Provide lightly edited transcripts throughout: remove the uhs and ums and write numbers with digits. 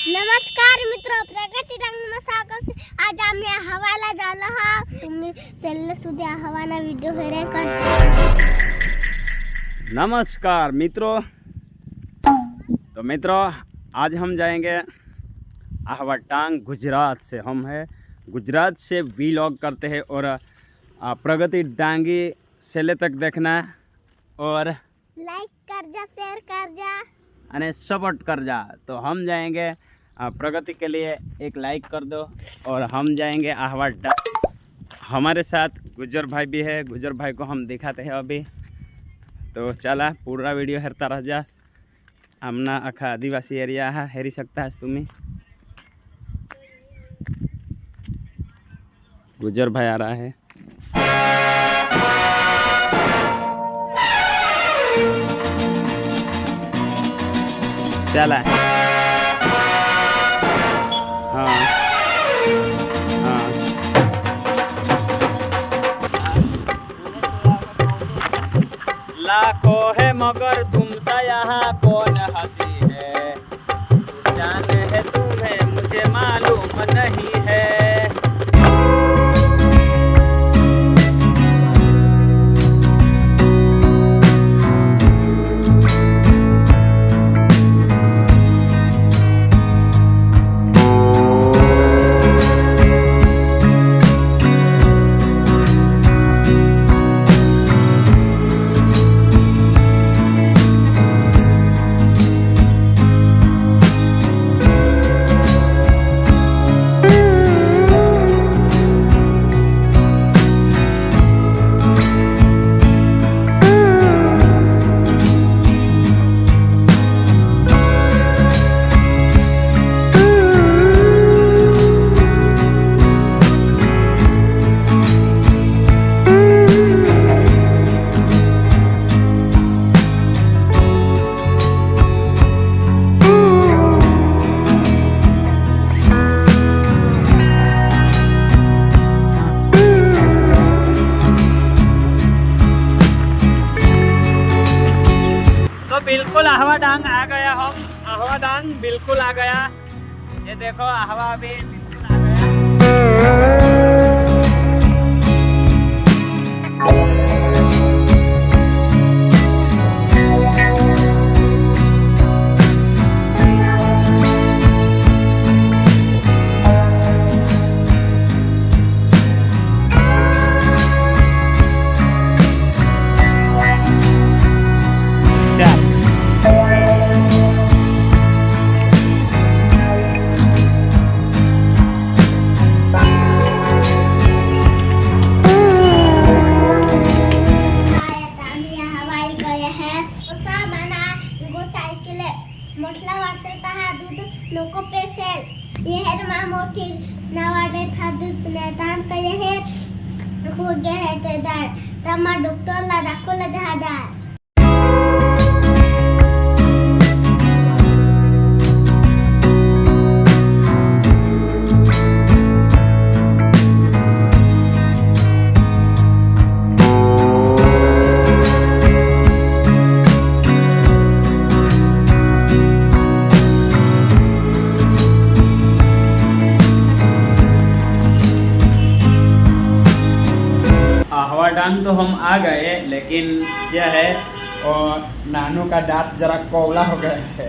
नमस्कार मित्रों, प्रगति रंगમાં સ્વાગત છે। આજ અમે હવાલા જાના હા तुमने सेल सुद्धा हवाना वीडियो हेरे कर। नमस्कार मित्रों। तो मित्रों आज हम जाएंगे आहवाटांग गुजरात से। हम है गुजरात से व्लॉग करते हैं और प्रगति डांगी सेले तक देखना और लाइक कर जा, शेयर कर जा और सपोर्ट कर जा। तो हम जाएंगे प्रगति के लिए एक लाइक कर दो और हम जाएंगे आहवा। हमारे साथ गुजर भाई भी है, गुजर भाई को हम दिखाते हैं अभी। तो चला पूरा वीडियो हेरता रह जा। आमना आखा आदिवासी एरिया है, हेरी सकता है तुम्हें। गुजर भाई आ रहा है। चला हाँ हाँ लाखों है मगर तुमसा यहाँ कौन हंसी है। जान है तुम्हें मुझे मालूम नहीं है। बिल्कुल आहवा डांग आ गया। हम आहवा डांग बिल्कुल आ गया। ये देखो आहवा भी बिल्कुल आ गया। मोठला वाटता हा दूध लोक पेसेल येहर मा मोठी नावाडे था दूध नेतान त येहर हो गे है ते दार तमा डॉक्टर ला दाखवला जहादार। डांग तो हम आ गए, लेकिन क्या है और नानू का दांत जरा कौला हो गया है।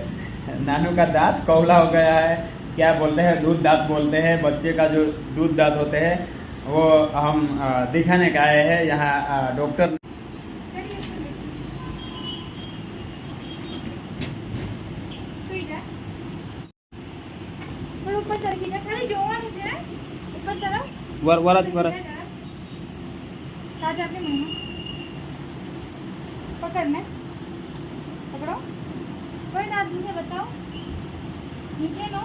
नानू का दांत कौला हो गया है। क्या बोलते हैं, दूध दांत बोलते हैं। बच्चे का जो दूध दांत होते हैं वो हम दिखाने का आए हैं यहाँ डॉक्टर। ऊपर वरच वरच ताज आपने महीना पकड़ना पकड़ो कोई ना दूसरे बताओ नीचे नो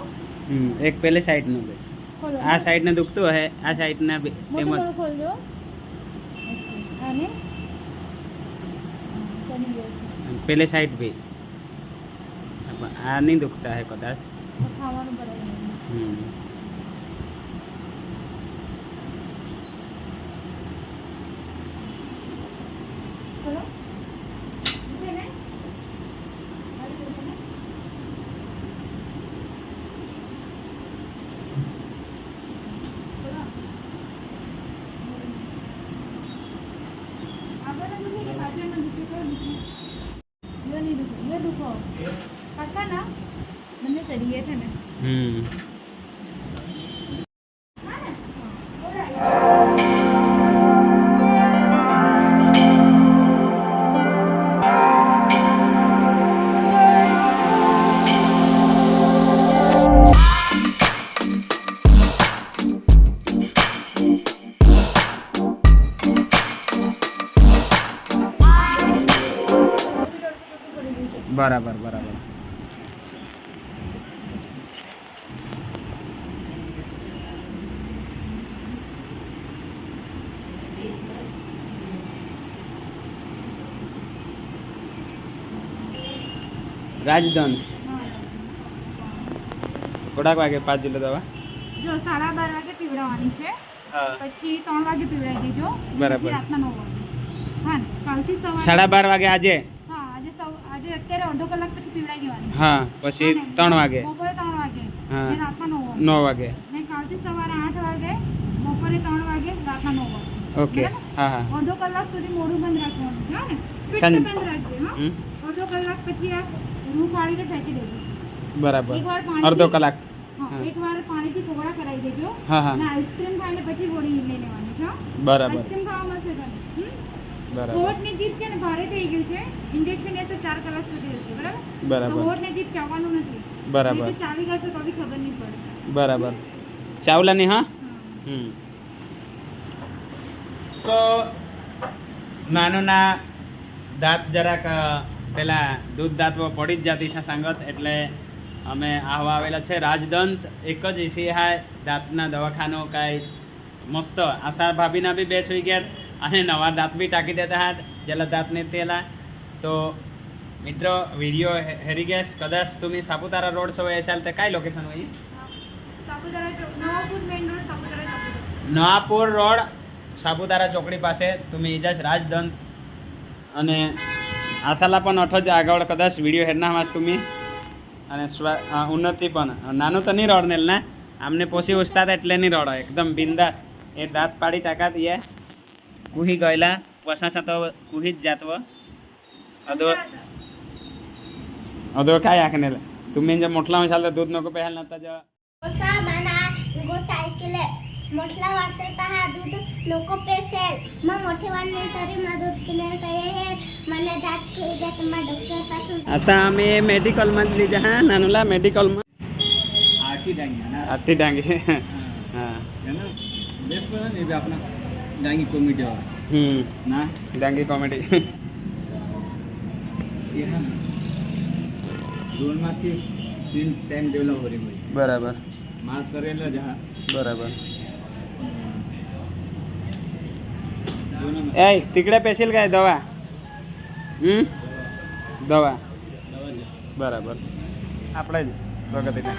एक पहले साइड નું બે खोलो આ સાઈડ ને દુખતું હે આ સાઈડ ને मोटो એમ मोटो खोल दो आने चली गई पहले साइड भी આ નહીં દુખતા હે કદાચ ખાવાનું બરાબર खोलो नीचे ने મને ચડીએ છે ને બરાબર બરાબર રાજદંત થોડાક વાગે પાછી લો દવા જો 12:30 વાગે પીવડાવવાની છે પછી 3 વાગે પીવડાવી દેજો બરાબર. પછી રાતના 9 વાગે હા ને? કાલથી સવારે 12:30 વાગે આજે હા આજે અત્યારે અડધો કલાક પછી પીવડાવી દેવાની હા પછી હા ને? 3 વાગે બપોરે 3 વાગે હા. ને રાતના 9 વાગે 9 વાગે ને કાલથી સવારે 8 વાગે બપોરે 3 વાગે રાતના 9 વાગે ઓકે બરાબર? હા હા અડધો કલાક સુધી મોઢું બંધ રાખવાનું છે હા ને સાંજ- પેટ બંધ રાખજે હા હમ, અડધો કલાક પછી આ રૂ પાડીને ફેંકી દેજો બરાબર એકવાર પાણી અડધો કલાક હા હા. એકવાર પાણીથી કોગળા કરાવી દેજો હા હા અને આઈસ્ક્રીમ ખાઈને પછી ગોળી લઈ લેવાની છે હા? બરાબર આઈસ્ક્રીમ ખાવા મળશે તને બરાબર હોઠની જીભ છે ને ભારે થઈ ગયું છે ઇન્જેક્શન એ તો 4 કલાક સુધી હશે બરાબર બરાબર તો હોઠની જીભ ચાવવાનું નથી બરાબર નહીં તો ચાવી જશે તો બી ખબર નહીં પડે બરાબર ચાવલાની હા હા. હમ તો નાનુના દાંત જરાક પેલા દૂધ દાંત પડી જ જતી છે સંગત એટલે અમે આવા આવેલા છે રાજદંત એક જ ઇસી હાય દાંતના દવાખાનું કાંઈ મસ્ત આશા ભાભીના બી બે સુઈ ગયા અને નવા દાંત બી ટાંકી દેતા હાથ જેલા દાંત ને તેલા તો મિત્રો વિડીયો હેરી ગેસ કદાચ तुम्ही सापुतारा रोड सवय असाल तर काय लोकेशन होईल સાપુતારા નવાપુર મેઇન રોડ સાપુતારા ચોકડી. નવાપુર રોડ સાપુતારા ચોકડી પાસે તમે ઇજાજ રાજદંત અને આશાલા પણ અઠ જ આગળ કદાચ વિડીયો હેરના વાસ તમે અને ઉન્નતિ પણ નાનું તો નહીં રડ ને ના આમને પોસી ઉસતા એટલે નહીં રડો એકદમ બિંદાસ એ દાંત પાડી टाकात ये कुही गयला पसासा तो कुहीच जातव अदो अदो काय आखनेला तुम्ही जे मोठला मसाला दूध नको प्यायला नव्हता जेव्हा कोसा मना गोटा ऐकले मोठला वासरता हा दूध नको पेसेल मग मोठे वाढले तरी मग दूध पिण्याला काय हे મને દાંત ખોઈ જાય તો મારા ડૉક્ટર પાસે आता आम्ही मेडिकल मधली जे हा नानूला मेडिकल आरती डांगी है ना आती डांगे हा है ना बेस्ट है ना ये भी अपना डांगी कॉमेडी और ना डांगे कॉमेडी ये है ना दोन माथी 3 टाइम डेवलप हो रही भाई बराबर मार करेला जहाँ बराबर दोनों में ए तिकडे पेशील काय दवा दवा दवा जा बराबर આપણે જ પ્રગતિના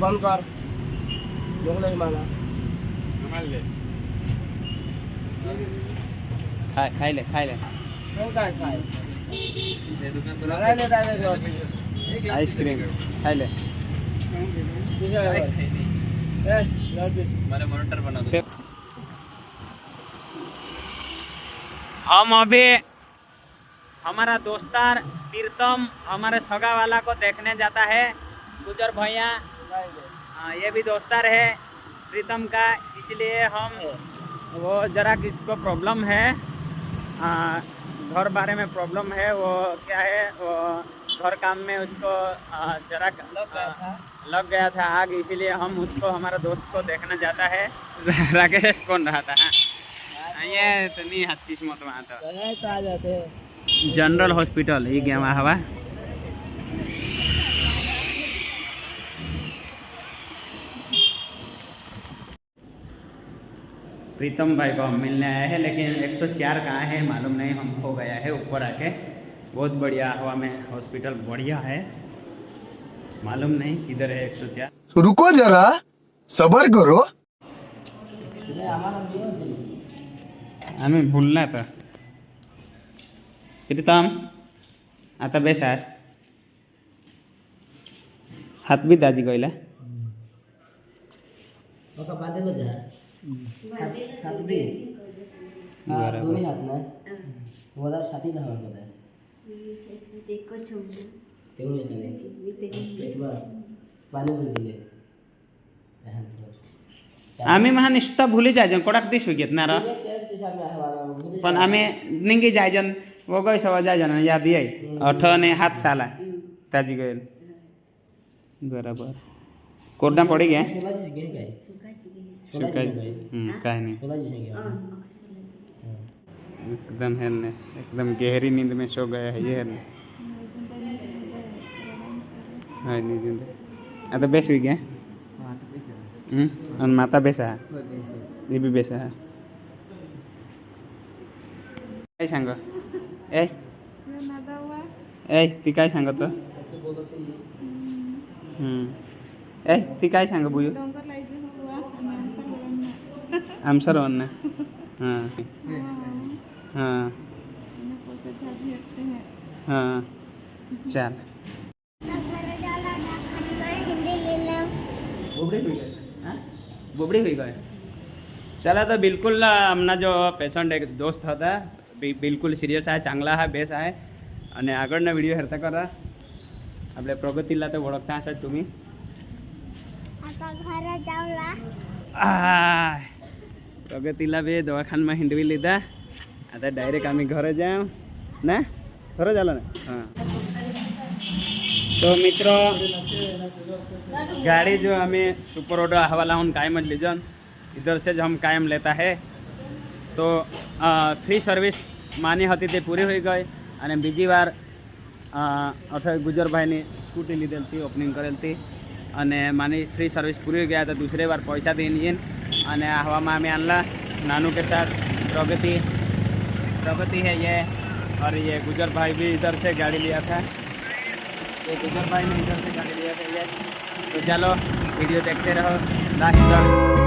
बंद कर लोग नहीं माना ખાઈ લે वो क्या खाए आइसक्रीम खाई ले। हम अभी हमारा दोस्तार प्रीतम हमारे सगा वाला को देखने जाता है, गुजर भैया। ये भी दोस्तार है प्रीतम का, इसलिए हम वो जरा किसको प्रॉब्लम है, घर बारे में प्रॉब्लम है। वो क्या है, वो घर काम में उसको जरा लग गया था आग, इसीलिए हम उसको हमारा दोस्त को देखने जाता है। राकेश कौन रहा था? ये तो नहीं हाथ किस्मत में आता जनरल हॉस्पिटल ये गया हवा। प्रीतम भाई को हम मिलने आए हैं, लेकिन 104 कहाँ है मालूम नहीं, हम खो गया है ऊपर आके। बहुत बढ़िया हवा में हॉस्पिटल बढ़िया है, मालूम नहीं किधर है 104। रुको जरा सबर करो। हमें भूलना था। प्रीतम आता बेसास हाथ भी दाजी गईला हात बी दोन्ही हात ना वजार साथी धावा कदाच तेवढे पेटवा पाणी भरून दिले आम्ही महा निष्ठा भूली जायजन कोडाक दिस घेत ना रा पण आम्ही निंगी जायजन वगै सवा जायजन याद येई 8 ने हाथ साला ताजी गईल बराबर कोरडा पड़ी गया सोलाजीच घे काय काय नहीं सोलाजीच घे एकदम है ने एकदम गहरी नींद में सो गया है ये है हाय नींद में आता बेस हुई गया और माता बेसा है ये भी बेसा है। काय सांग ए ती काय सांगत ए ती काय सांग बुयू आमसर वन ना हाँ हाँ हाँ चल बोबड़ी हुई गए। चला तो बिल्कुल हमना जो पेशेंट एक दोस्त था बिल्कुल सीरियस है, चांगला है, बेस है અને આગળના વિડીયો હેરતા કરા આપણે પ્રગતિલા તો ઓળખતા હશે तुम्ही आता घरे जाऊला પ્રગતિલા બે દવાખાનામાં હિંડવી લીધા आता डायरेक्ट आम्ही घरे जाऊ ना घरे झालं ना हाँ। तो मित्रों गाड़ी जो हमें सुपर ऑटो हवाला हूँ कायम लीजन इधर से जो हम कायम लेता है तो फ्री सर्विस मानी होती थी पूरी हुई गई અને બીજી વાર અઠે ગુજરભાઈની સ્કૂટી લીધેલ હતી ઓપનિંગ કરેલ હતી અને માની ફ્રી સર્વિસ પૂરી ગયા તો दूसरी बार पैसा દઈને इन અને આ હવામાં અમે આનલા नानू के साथ प्रगति है ये और ये गुजर भाई भी इधर से गाड़ी लिया था, ये गुजर भाई ने इधर से गाड़ी लिया था ये। तो चलो वीडियो देखते रहो लास्ट तक।